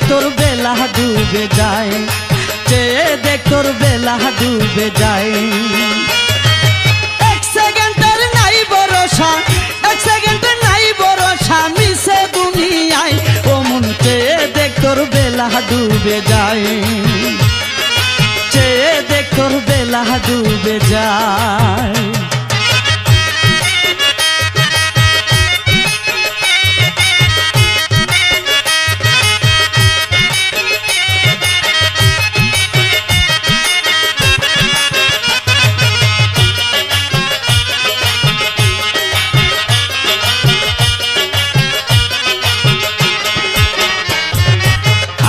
তোর বেলা ডুবে যায়, চেয়ে দেখ তোর বেলা ডুবে যায়। এক সেকেন্ডের নাই ভরসা, এক সেকেন্ডের নাই ভরসা মিশে দুনিয়ায়, ও মন চেয়ে দেখ তোর বেলা ডুবে যায়, চেয়ে দেখ তোর বেলা ডুবে যায়।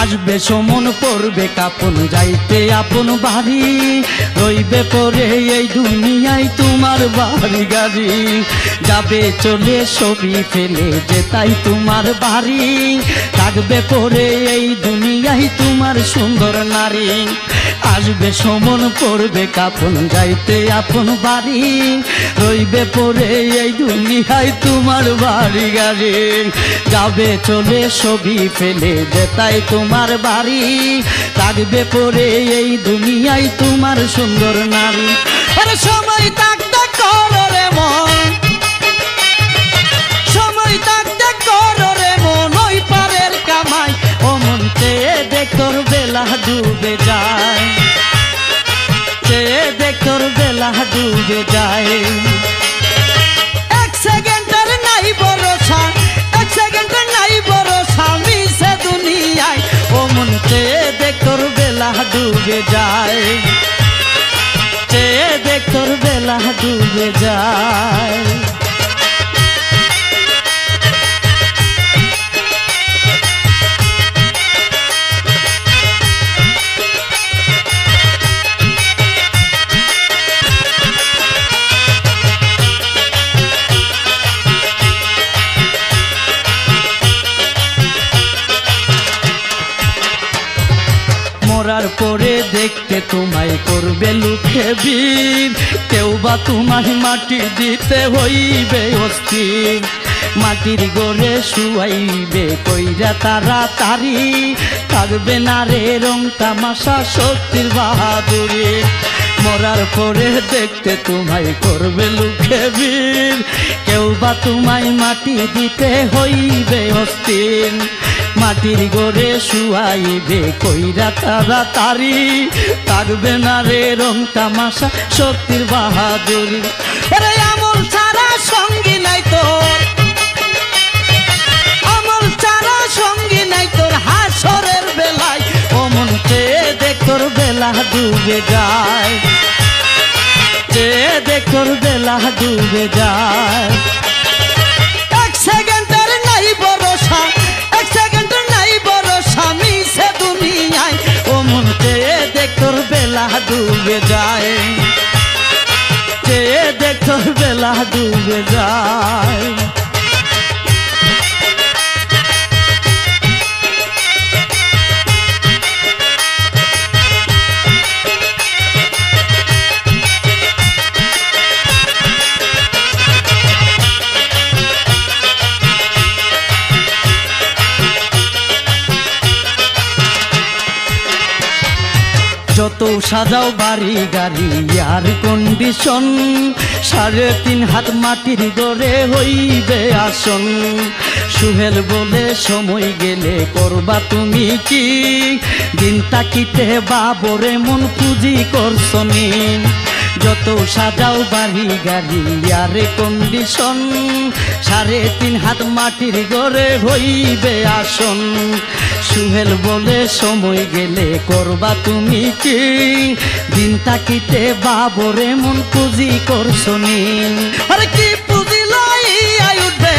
আসবে সমন পড়বে কাপন যাইতে আপন বাড়ি, রইবে পরে এই দুনিয়ায় তোমার বাড়ি গাড়ি, যাবে চলে ছবি ফেলে যেতাই তোমার বাড়ি, থাকবে পরে এই দুনিয়ায় তোমার সুন্দর নারী। আসবে সমন পড়বে কাপন যাইতে আপন বাড়ি, রইবে পরে এই দুনিয়ায় তোমার বাড়ি গাড়ি, যাবে চলে ছবি ফেলে যেতাই তোমার বাড়ি, থাকবে পরে এই দুনিয়ায় তোমার সুন্দর নারী। আরে সময় থাকতে করো রে মন, সময় থাকতে করো রে মন ওই পারের কামাই, ও মন চেয়ে দেখ তোর বেলা ডুবে যায়, চেয়ে দেখ তোর বেলা ডুবে যায়। এক সেকেন্ডের নাই ভরসা, এক সেকেন্ডের নাই ভরসা মিশে দুনিয়ায়, ও মন চেয়ে দেখ তোর বেলা ডুবে যায়, চেয়ে দেখ তোর বেলা ডুবে যায়। মরার পরে দেখতে তোমায় করবে লোকে বীর, কেউ বা তোমায় মাটি দিতে হইবে অস্থির, মাটির গড়ে শুয়াইবে কইরা তাড়াতাড়ি, থাকবে না রে রং তামাশা সত্যির বাহাদুরি। মরার পরে দেখতে তোমায় করবে লোকে বীর, কেউ বা তোমায় মাটি দিতে হইবে অস্থির, মাটির গড়ে শুয়াইবে কইরা তাড়াতাড়ি, থাকবে না রে রং তামাশা সত্যির বাহাদুরি। আরে আমল ছাড়া সঙ্গী নাই তোর, আমল ছাড়া সঙ্গী নাই তোর হাসরের বেলায়, ও মন চেয়ে দেখ তোর বেলা ডুবে যায়, চেয়ে দেখ তোর বেলা ডুবে যায়। এক সেকেন্ডের নাই ভরসা, এক সেকেন্ডের নাই ভরসা মিশে দুনিয়ায়, ও মন চেয়ে দেখ তোর বেলা ডুবে যায়, চেয়ে দেখ তোর বেলা ডুবে যায়। যত সাজাও বাড়ি গাড়ি আর কন্ডিশন, 3.5 হাত মাটির গড়ে হইবে আসন, সুহেল বলে সময় গেলে করবা তুমি কি, দিন তাকিতে বাবরে মন পুঁজি করছনি। যত সাজাও বাড়ি গাড়ি আর কন্ডিশন, 3.5 হাত মাটির গড়ে হইবে আসন, সুহেল বলে সময় গেলে করবা তুমি কি, দিন তাকিতে বাবরে মন পুঁজি করছনি। আরে কি পুঁজি লইয়া উঠবে,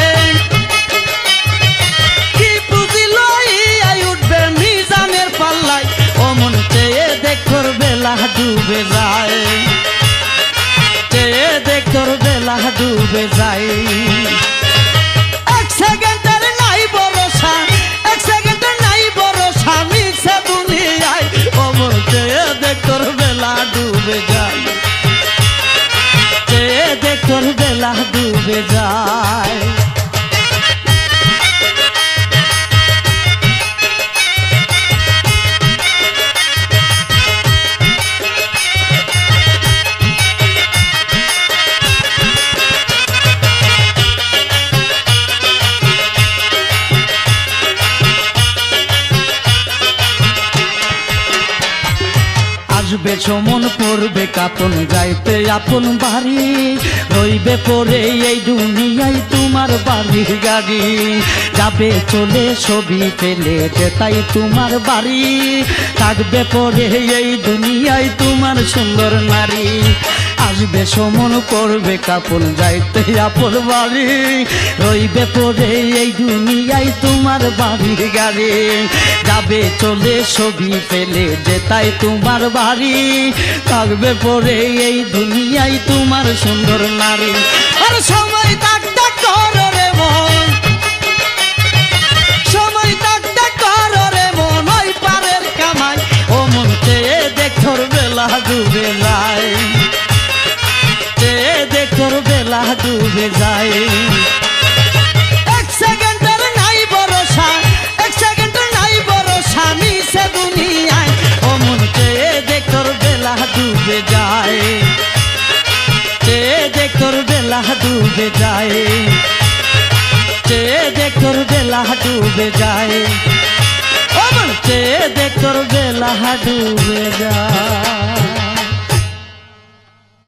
কি পুঁজি লইয়া উঠবে মিজানের পাল্লায়, ও মন চেয়ে দেখ তোর বেলা ডুবে যায়, চেয়ে দেখ তোর বেলা ডুবে যায়। এক সেকেন্ডের নাই ভরসা, এক সেকেন্ডের নাই ভরসা মিশে দুনিয়ায়, ও মন চেয়ে দেখ তোর বেলা ডুবে যায়, চেয়ে দেখ তোর বেলা ডুবে যায়। কাপন যাইতে আপন বাড়ি, রইবে পড়ে এই দুনিয়ায় তোমার বাড়ি গাড়ি। যাবে চলে ছবি ফেলে যেতাই তোমার বাড়ি, থাকবে পড়ে এই দুনিয়ায় তোমার সুন্দর নারী। আসবে সমন পড়বে কাপন যাইতে আপন বাড়ি, রইবে পড়ে এই দুনিয়ায় তোমার বাড়ি গাড়ি। যাবে চলে ছবি ফেলে যেতাই তোমার বাড়ি, থাকবে পড়ে এই দুনিয়ায় তোমার সুন্দর নারী। আর সময় থাকতে করো রে মন, সময় থাকতে করো রে মন ওই পারের কামাই। ও মন চেয়ে দেখর বেলা ডুবে যায়, চেয়ে দেখর বেলা ডুবে যায়। এক সেকেন্ডের নাই ভরসা, এক সেকেন্ডের নাই ভরসা মিশে দুনিয়ায়। ও মন চেয়ে দেখর বেলা ডুবে যায়, চেয়ে দেখর বেলা ডুবে যায়, চেয়ে দেখর বেলা ডুবে যায়। ও মন চেয়ে দেখর বেলা ডুবে যায়।